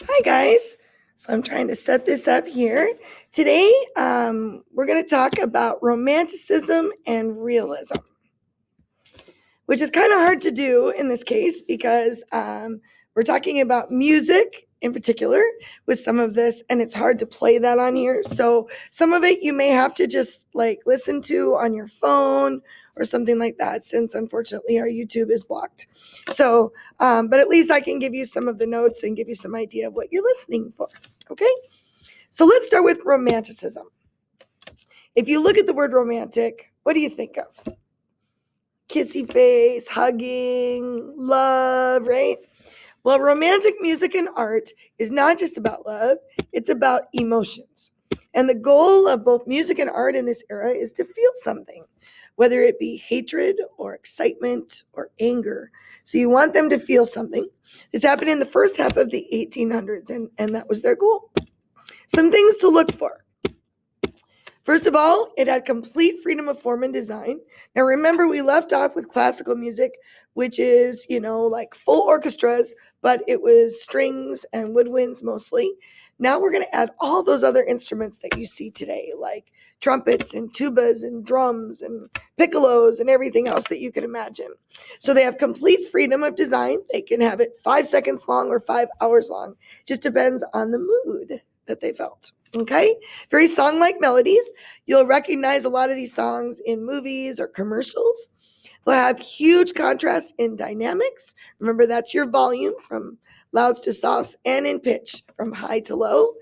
Hi, guys. So I'm trying to set this up here. Today, we're going to talk about romanticism and realism, which is kind of hard to do in this case because we're talking about music in particular with some of this, and it's hard to play that on here. So some of it you may have to just like listen to on your phone or something like that, since unfortunately our YouTube is blocked. So, but at least I can give you some of the notes and give you some idea of what you're listening for. Okay. So let's start with romanticism. If you look at the word romantic, what do you think of? Kissy face, hugging, love, right? Well, romantic music and art is not just about love, it's about emotions. And the goal of both music and art in this era is to feel something, whether it be hatred or excitement or anger. So you want them to feel something. This happened in the first half of the 1800s, and that was their goal. Some things to look for. First of all, it had complete freedom of form and design. Now remember, we left off with classical music, which is, like full orchestras, but it was strings and woodwinds mostly. Now we're going to add all those other instruments that you see today, like trumpets and tubas and drums and piccolos and everything else that you can imagine. So they have complete freedom of design. They can have it 5 seconds long or 5 hours long. Just depends on the mood that they felt. Okay, very song-like melodies. You'll recognize a lot of these songs in movies or commercials. They'll have huge contrast in dynamics. Remember, that's your volume from louds to softs, and in pitch from high to low.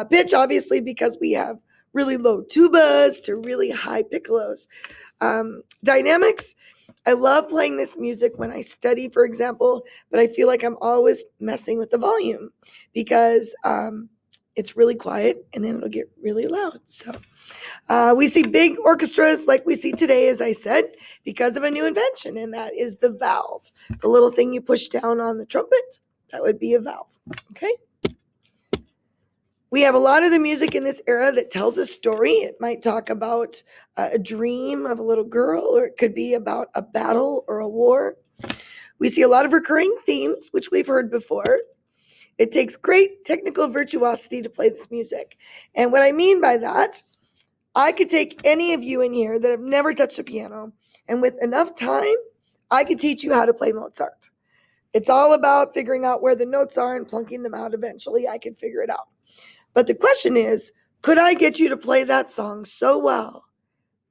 Pitch, obviously, because we have really low tubas to really high piccolos. Dynamics, I love playing this music when I study, for example, but I feel like I'm always messing with the volume because it's really quiet and then it'll get really loud. So we see big orchestras like we see today, as I said, because of a new invention, and that is the valve. The little thing you push down on the trumpet, that would be a valve. Okay. We have a lot of the music in this era that tells a story. It might talk about a dream of a little girl, or it could be about a battle or a war. We see a lot of recurring themes, which we've heard before. It takes great technical virtuosity to play this music. And what I mean by that, I could take any of you in here that have never touched a piano, and with enough time, I could teach you how to play Mozart. It's all about figuring out where the notes are and plunking them out eventually. I could figure it out. But the question is, could I get you to play that song so well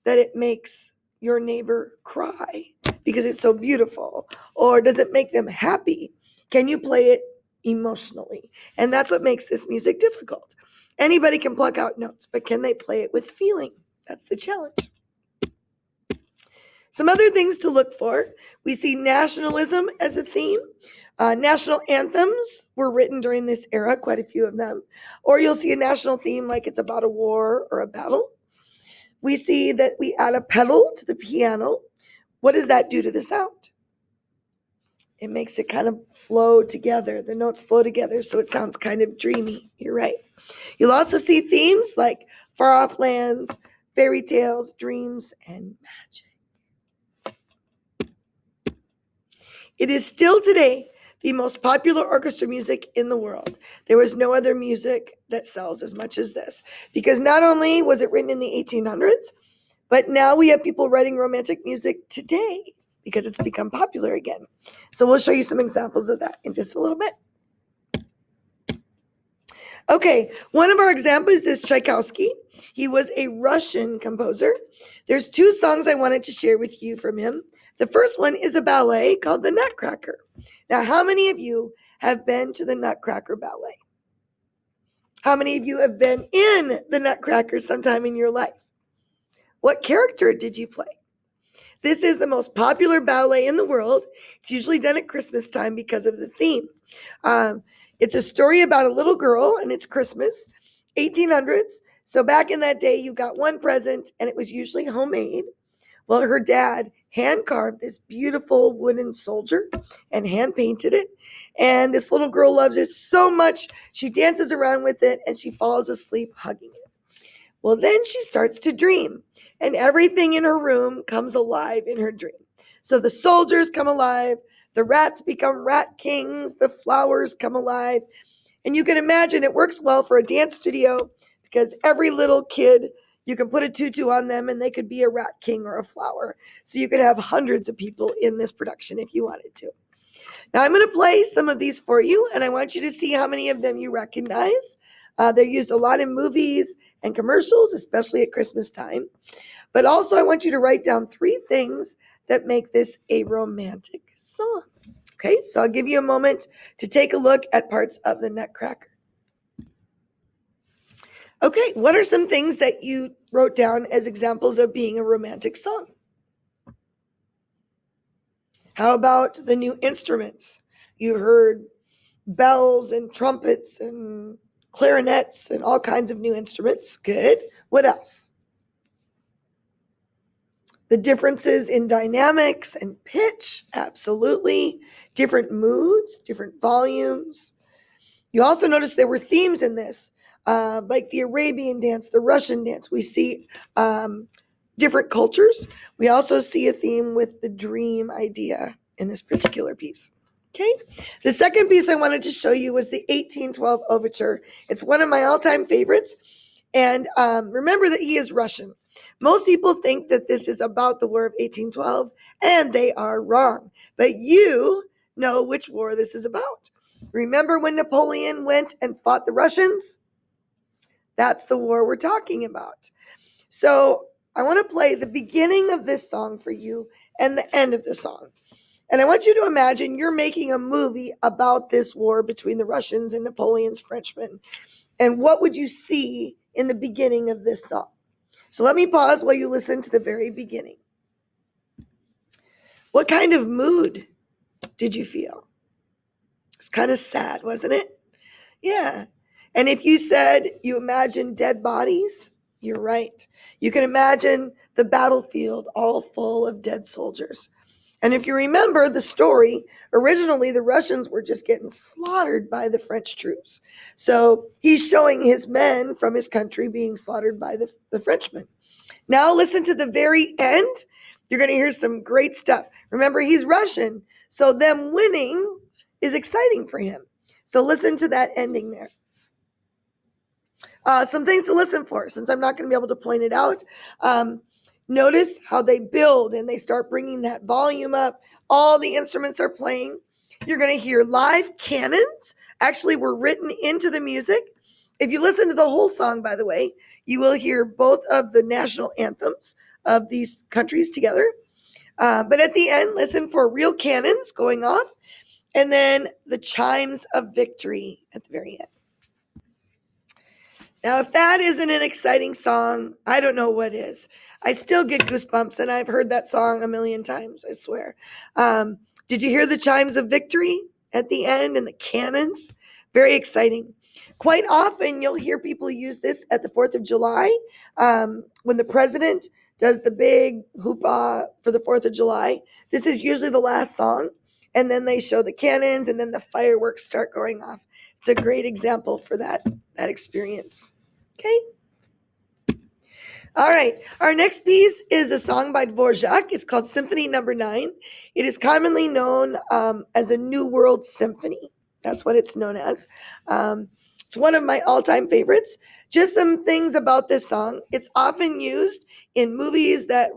that it makes your neighbor cry because it's so beautiful? Or does it make them happy? Can you play it emotionally? And that's what makes this music difficult. Anybody can pluck out notes, but can they play it with feeling? That's the challenge. Some other things to look for. We see nationalism as a theme. National anthems were written during this era, quite a few of them. Or you'll see a national theme like it's about a war or a battle. We see that we add a pedal to the piano. What does that do to the sound? It makes it kind of flow together. The notes flow together, so it sounds kind of dreamy. You're right. You'll also see themes like far off lands, fairy tales, dreams, and magic. It is still today the most popular orchestra music in the world. There was no other music that sells as much as this, because not only was it written in the 1800s, but now we have people writing romantic music today because it's become popular again. So we'll show you some examples of that in just a little bit. Okay, one of our examples is Tchaikovsky. He was a Russian composer. There's 2 songs I wanted to share with you from him. The first one is a ballet called The Nutcracker. Now, how many of you have been to the Nutcracker Ballet? How many of you have been in the Nutcracker sometime in your life? What character did you play? This is the most popular ballet in the world. It's usually done at Christmas time because of the theme. It's a story about a little girl, and it's Christmas, 1800s. So back in that day, you got one present, and it was usually homemade. Well, her dad hand-carved this beautiful wooden soldier and hand-painted it. And this little girl loves it so much, she dances around with it, and she falls asleep hugging it. Well, then she starts to dream, and everything in her room comes alive in her dream. So the soldiers come alive, the rats become rat kings, the flowers come alive, And you can imagine it works well for a dance studio because every little kid, you can put a tutu on them and they could be a rat king or a flower. So you could have hundreds of people in this production if you wanted to. Now I'm going to play some of these for you, and I want you to see how many of them you recognize. They're used a lot in movies and commercials, especially at Christmas time. But also I want you to write down 3 things that make this a romantic song. Okay, so I'll give you a moment to take a look at parts of the Nutcracker. Okay, what are some things that you wrote down as examples of being a romantic song? How about the new instruments? You heard bells and trumpets and clarinets and all kinds of new instruments. Good. What else? The differences in dynamics and pitch, absolutely. Different moods, different volumes. You also notice there were themes in this, like the Arabian dance, the Russian dance. We see different cultures. We also see a theme with the dream idea in this particular piece. Okay. The second piece I wanted to show you was the 1812 Overture. It's one of my all-time favorites. And remember that he is Russian. Most people think that this is about the War of 1812, and they are wrong. But you know which war this is about. Remember when Napoleon went and fought the Russians? That's the war we're talking about. So I want to play the beginning of this song for you and the end of the song. And I want you to imagine you're making a movie about this war between the Russians and Napoleon's Frenchmen. And what would you see in the beginning of this song? So let me pause while you listen to the very beginning. What kind of mood did you feel? It's kind of sad, wasn't it? Yeah. And if you said you imagine dead bodies, you're right. You can imagine the battlefield all full of dead soldiers. And if you remember the story, originally the Russians were just getting slaughtered by the French troops. So he's showing his men from his country being slaughtered by the Frenchmen. Now listen to the very end. You're going to hear some great stuff. Remember, he's Russian, so them winning is exciting for him. So listen to that ending there. Some things to listen for, since I'm not going to be able to point it out. Notice how they build and they start bringing that volume up. All the instruments are playing. You're going to hear live cannons actually were written into the music. If you listen to the whole song, by the way, you will hear both of the national anthems of these countries together. But at the end, listen for real cannons going off, and then the chimes of victory at the very end. Now, if that isn't an exciting song, I don't know what is. I still get goosebumps, and I've heard that song a million times, I swear. Did you hear the chimes of victory at the end and the cannons? Very exciting. Quite often, you'll hear people use this at the 4th of July when the president does the big hoopah for the 4th of July. This is usually the last song, and then they show the cannons, and then the fireworks start going off. It's a great example for that experience. Okay. All right. Our next piece is a song by Dvorak. It's called Symphony Number 9. It is commonly known as a New World Symphony. That's what it's known as. It's one of my all-time favorites. Just some things about this song. It's often used in movies that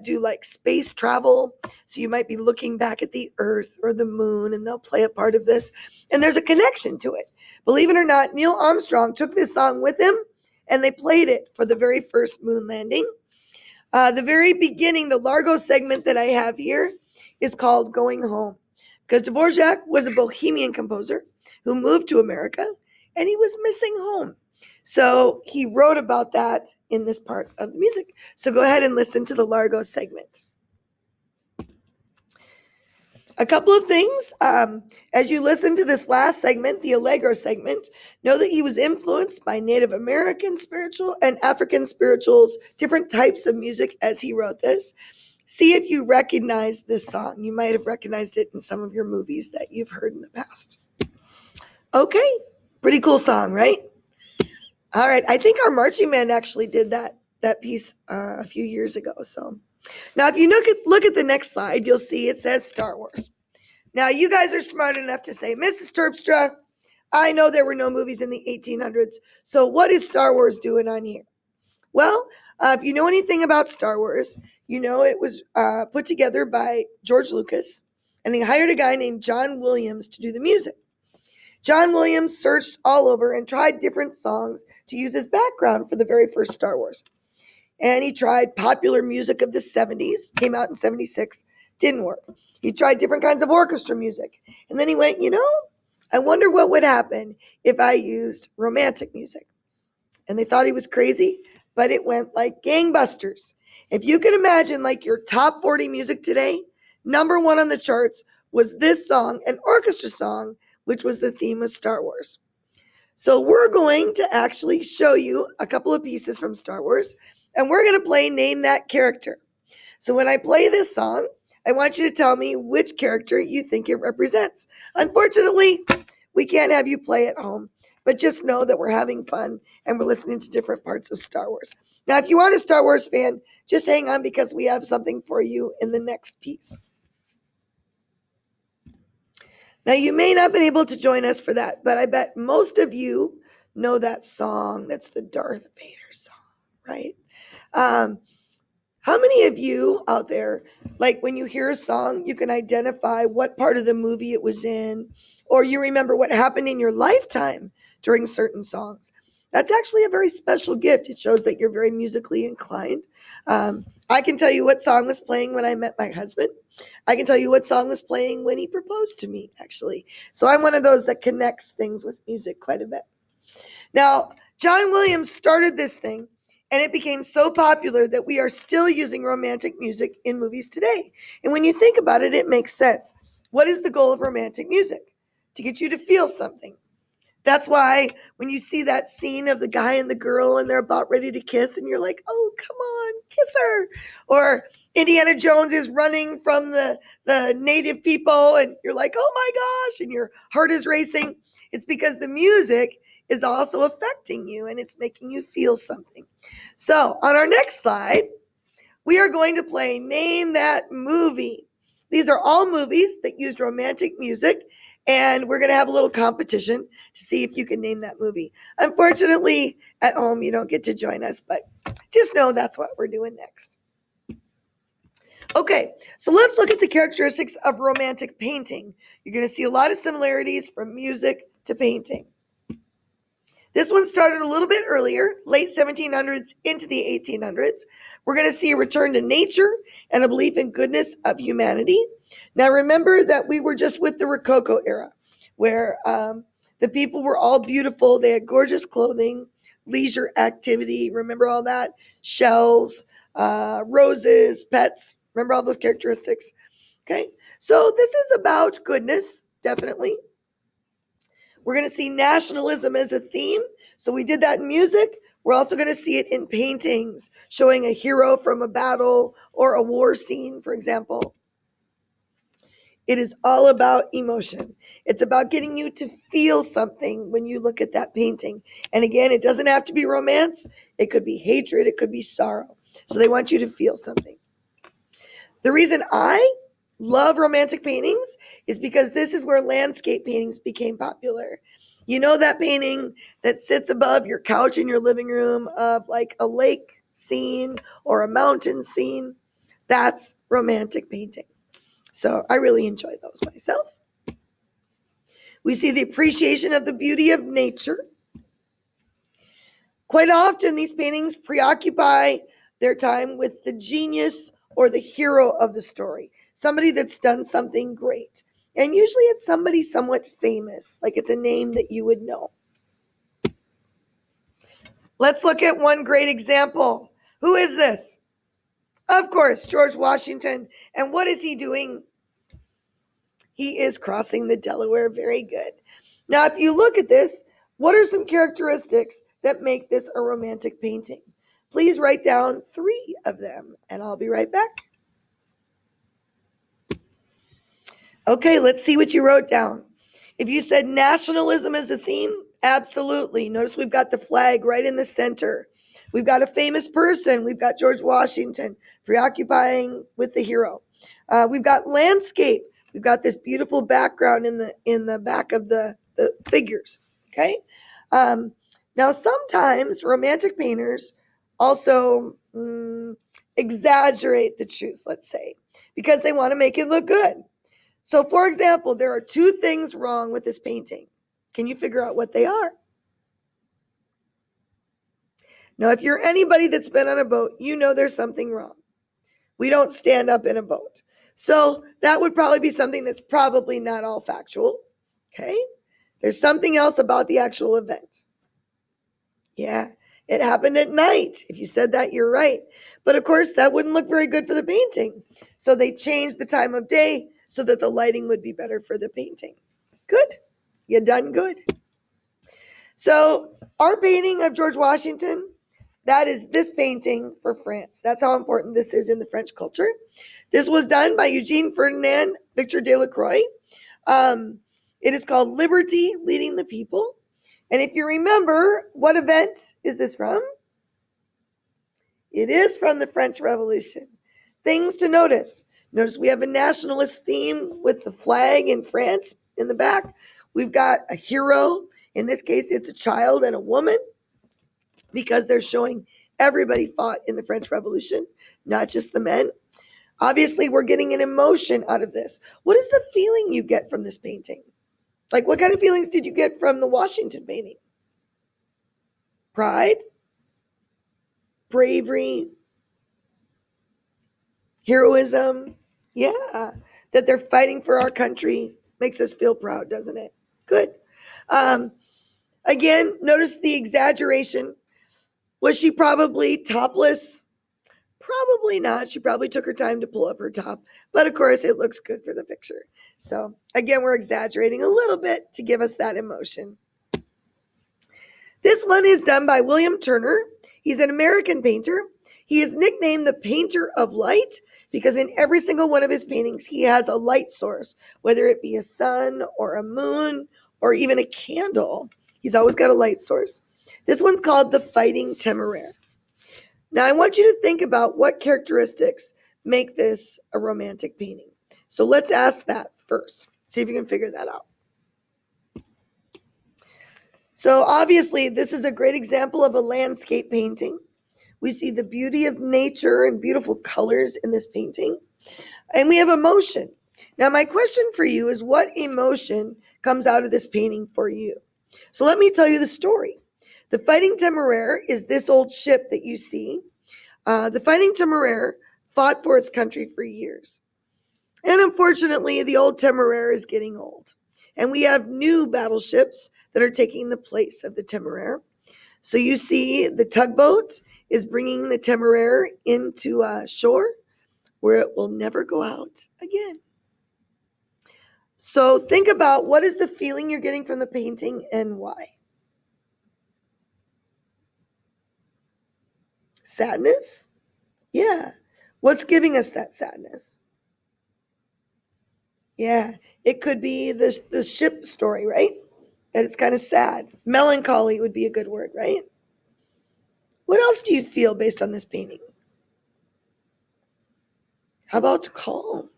do like space travel. So you might be looking back at the Earth or the moon, and they'll play a part of this. And there's a connection to it. Believe it or not, Neil Armstrong took this song with him, and they played it for the very first moon landing. The very beginning, the Largo segment that I have here is called Going Home, because Dvorak was a Bohemian composer who moved to America, and he was missing home. So he wrote about that in this part of the music. So go ahead and listen to the Largo segment. A couple of things. As you listen to this last segment, the Allegro segment, know that he was influenced by Native American spiritual and African spirituals, different types of music as he wrote this. See if you recognize this song. You might have recognized it in some of your movies that you've heard in the past. Okay, pretty cool song, right? All right, I think our marching band actually did that piece a few years ago. So now if you look at the next slide, you'll see it says Star Wars. Now you guys are smart enough to say, Mrs. Terpstra, I know there were no movies in the 1800s. So what is Star Wars doing on here? Well, if you know anything about Star Wars, you know it was put together by George Lucas, and he hired a guy named John Williams to do the music. John Williams searched all over and tried different songs to use as background for the very first Star Wars. And he tried popular music of the 70s, came out in 76, didn't work. He tried different kinds of orchestra music. And then he went, I wonder what would happen if I used romantic music. And they thought he was crazy, but it went like gangbusters. If you can imagine like your top 40 music today, number one on the charts was this song, an orchestra song, which was the theme of Star Wars. So we're going to actually show you a couple of pieces from Star Wars, and we're going to play Name That Character. So when I play this song, I want you to tell me which character you think it represents. Unfortunately, we can't have you play at home, but just know that we're having fun and we're listening to different parts of Star Wars. Now, if you aren't a Star Wars fan, just hang on because we have something for you in the next piece. Now, you may not have been able to join us for that, but I bet most of you know that song. That's the Darth Vader song, right? How many of you out there, like when you hear a song, you can identify what part of the movie it was in, or you remember what happened in your lifetime during certain songs? That's actually a very special gift. It shows that you're very musically inclined. I can tell you what song was playing when I met my husband. I can tell you what song was playing when he proposed to me, actually. So I'm one of those that connects things with music quite a bit. Now, John Williams started this thing, and it became so popular that we are still using romantic music in movies today. And when you think about it, it makes sense. What is the goal of romantic music? To get you to feel something. That's why when you see that scene of the guy and the girl and they're about ready to kiss and you're like, oh, come on, kiss her. Or Indiana Jones is running from the native people and you're like, oh my gosh, and your heart is racing. It's because the music is also affecting you and it's making you feel something. So on our next slide, we are going to play Name That Movie. These are all movies that used romantic music, and we're going to have a little competition to see if you can name that movie. Unfortunately, at home, you don't get to join us, but just know that's what we're doing next. Okay, so let's look at the characteristics of romantic painting. You're going to see a lot of similarities from music to painting. This one started a little bit earlier, late 1700s into the 1800s. We're going to see a return to nature and a belief in goodness of humanity. Now, remember that we were just with the Rococo era, where the people were all beautiful. They had gorgeous clothing, leisure activity. Remember all that? Shells, roses, pets. Remember all those characteristics? Okay, so this is about goodness, definitely. We're going to see nationalism as a theme. So we did that in music. We're also going to see it in paintings, showing a hero from a battle or a war scene, for example. It is all about emotion. It's about getting you to feel something when you look at that painting. And again, it doesn't have to be romance. It could be hatred. It could be sorrow. So they want you to feel something. The reason I love romantic paintings is because this is where landscape paintings became popular. You know that painting that sits above your couch in your living room of like a lake scene or a mountain scene? That's romantic painting. So I really enjoy those myself. We see the appreciation of the beauty of nature. Quite often, these paintings preoccupy their time with the genius or the hero of the story, somebody that's done something great. And usually it's somebody somewhat famous, like it's a name that you would know. Let's look at one great example. Who is this? Of course, George Washington. And what is he doing? He is crossing the Delaware. Very good. Now, if you look at this, what are some characteristics that make this a romantic painting? Please write down 3 of them, and I'll be right back. Okay, let's see what you wrote down. If you said nationalism as a theme, absolutely. Notice we've got the flag right in the center. We've got a famous person. We've got George Washington preoccupying with the hero. We've got landscape. We've got this beautiful background in the back of the the figures, okay? Now, sometimes romantic painters also exaggerate the truth, let's say, because they want to make it look good. So, for example, there are two things wrong with this painting. Can you figure out what they are? Now, if you're anybody that's been on a boat, you know there's something wrong. We don't stand up in a boat. So that would probably be something that's probably not all factual. Okay? There's something else about the actual event. Yeah, it happened at night. If you said that, you're right. But of course, that wouldn't look very good for the painting. So they changed the time of day so that the lighting would be better for the painting. Good. You done good. So our painting of George Washington, that is this painting for France. That's how important this is in the French culture. This was done by Eugene Ferdinand Victor Delacroix. It is called Liberty Leading the People. And if you remember, what event is this from? It is from the French Revolution. Things to notice. Notice we have a nationalist theme with the flag in France in the back. We've got a hero. In this case, it's a child and a woman, because they're showing everybody fought in the French Revolution, not just the men. Obviously, we're getting an emotion out of this. What is the feeling you get from this painting? Like, what kind of feelings did you get from the Washington painting? Pride? Bravery? Heroism? Yeah, that they're fighting for our country makes us feel proud, doesn't it? Good. Again, notice the exaggeration. Was she probably topless? Probably not. She probably took her time to pull up her top. But of course, it looks good for the picture. So again, we're exaggerating a little bit to give us that emotion. This one is done by William Turner. He's an American painter. He is nicknamed the Painter of Light because in every single one of his paintings, he has a light source, whether it be a sun or a moon or even a candle. He's always got a light source. This one's called The Fighting Temeraire. Now, I want you to think about what characteristics make this a romantic painting. So let's ask that first. See if you can figure that out. So obviously, this is a great example of a landscape painting. We see the beauty of nature and beautiful colors in this painting. And we have emotion. Now, my question for you is, what emotion comes out of this painting for you? So let me tell you the story. The Fighting Temeraire is this old ship that you see. The Fighting Temeraire fought for its country for years. And unfortunately, the old Temeraire is getting old. And we have new battleships that are taking the place of the Temeraire. So you see the tugboat is bringing the Temeraire into shore where it will never go out again. So think about, what is the feeling you're getting from the painting and why? Sadness? Yeah. What's giving us that sadness? Yeah. It could be the ship story, right? That it's kind of sad. Melancholy would be a good word, right? What else do you feel based on this painting? How about calm?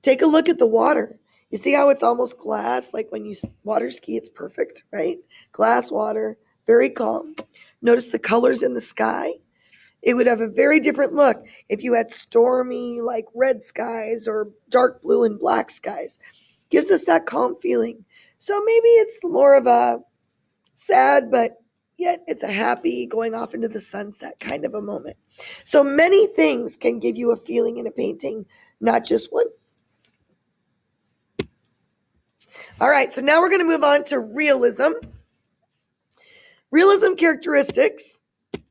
Take a look at the water. You see how it's almost glass? Like when you water ski, it's perfect, right? Glass water, very calm. Notice the colors in the sky. It would have a very different look if you had stormy, like red skies or dark blue and black skies. Gives us that calm feeling. So maybe it's more of a sad, but yet it's a happy going off into the sunset kind of a moment. So many things can give you a feeling in a painting, not just one. All right, so now we're going to move on to realism. Realism characteristics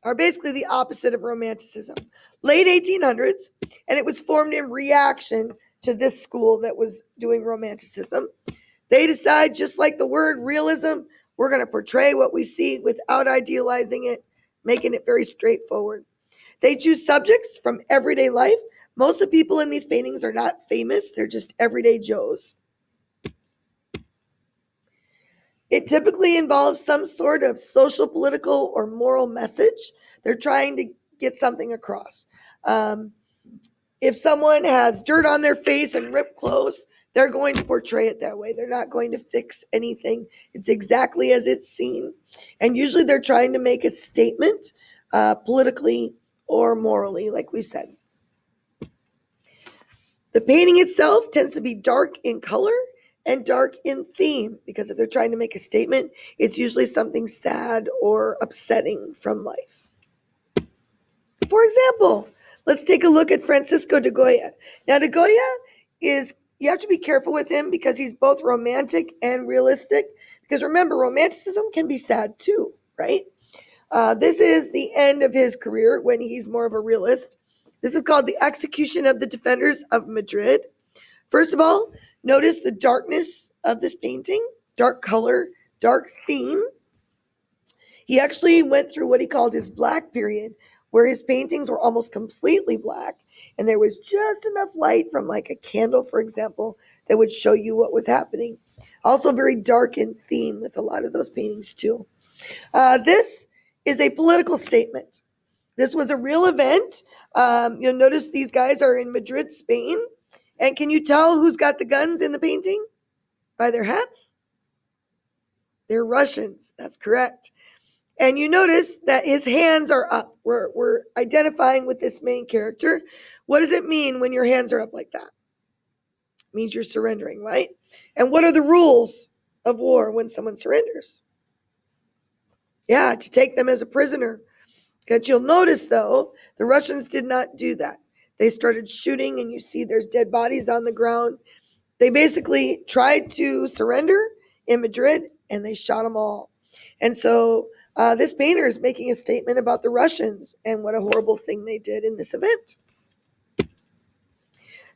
are basically the opposite of Romanticism. Late 1800s, and it was formed in reaction to this school that was doing Romanticism. They decide, just like the word realism, we're going to portray what we see without idealizing it, making it very straightforward. They choose subjects from everyday life. Most of the people in these paintings are not famous. They're just everyday Joes. It typically involves some sort of social, political, or moral message. They're trying to get something across. If someone has dirt on their face and ripped clothes, they're going to portray it that way. They're not going to fix anything. It's exactly as it's seen. And usually they're trying to make a statement politically or morally, like we said. The painting itself tends to be dark in color and dark in theme, because if they're trying to make a statement, it's usually something sad or upsetting from life. For example, let's take a look at Francisco de Goya. Now, de Goya you have to be careful with him because he's both romantic and realistic. Because remember, romanticism can be sad too, right? This is the end of his career when he's more of a realist. This is called The Execution of the Defenders of Madrid. First of all, notice the darkness of this painting, dark color, dark theme. He actually went through what he called his black period, where his paintings were almost completely black, and there was just enough light from like a candle, for example, that would show you what was happening. Also very dark in theme with a lot of those paintings too. This is a political statement. This was a real event. You'll notice these guys are in Madrid, Spain. And can you tell who's got the guns in the painting? By their hats? They're Russians. That's correct. And you notice that his hands are up. We're identifying with this main character. What does it mean when your hands are up like that? It means you're surrendering, right? And what are the rules of war when someone surrenders? Yeah, to take them as a prisoner. But you'll notice, though, the Russians did not do that. They started shooting, and you see there's dead bodies on the ground. They basically tried to surrender in Madrid, and they shot them all. And so this painter is making a statement about the Russians and what a horrible thing they did in this event.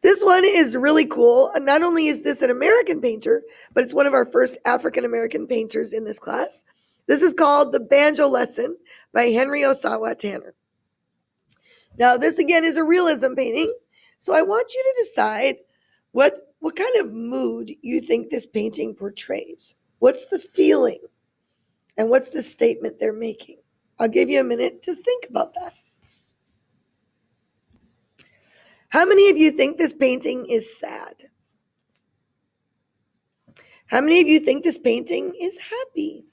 This one is really cool. Not only is this an American painter, but it's one of our first African-American painters in this class. This is called The Banjo Lesson by Henry Osawa Tanner. Now, this again is a realism painting. So I want you to decide what kind of mood you think this painting portrays. What's the feeling? And what's the statement they're making? I'll give you a minute to think about that. How many of you think this painting is sad? How many of you think this painting is happy?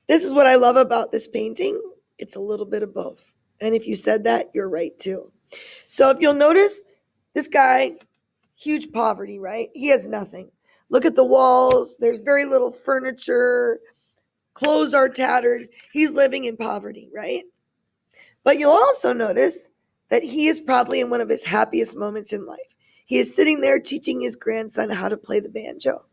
This is what I love about this painting. It's a little bit of both. And if you said that, you're right too. So if you'll notice, this guy, huge poverty, right? He has nothing. Look at the walls. There's very little furniture. Clothes are tattered. He's living in poverty, right? But you'll also notice that he is probably in one of his happiest moments in life. He is sitting there teaching his grandson how to play the banjo.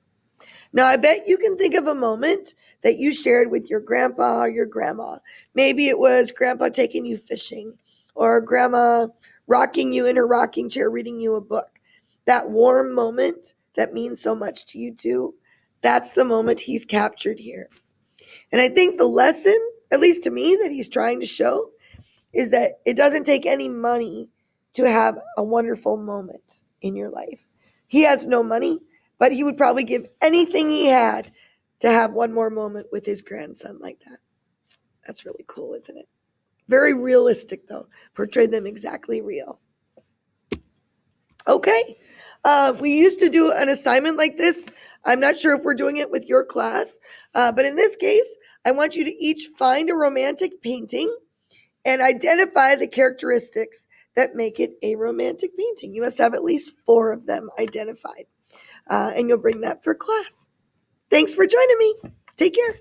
Now, I bet you can think of a moment that you shared with your grandpa or your grandma. Maybe it was grandpa taking you fishing, or grandma rocking you in her rocking chair, reading you a book. That warm moment that means so much to you too, that's the moment he's captured here. And I think the lesson, at least to me, that he's trying to show is that it doesn't take any money to have a wonderful moment in your life. He has no money, but he would probably give anything he had to have one more moment with his grandson like that. That's really cool, isn't it? Very realistic, though. Portray them exactly real. Okay. We used to do an assignment like this. I'm not sure if we're doing it with your class, but in this case, I want you to each find a romantic painting and identify the characteristics that make it a romantic painting. You must have at least 4 of them identified, and you'll bring that for class. Thanks for joining me. Take care.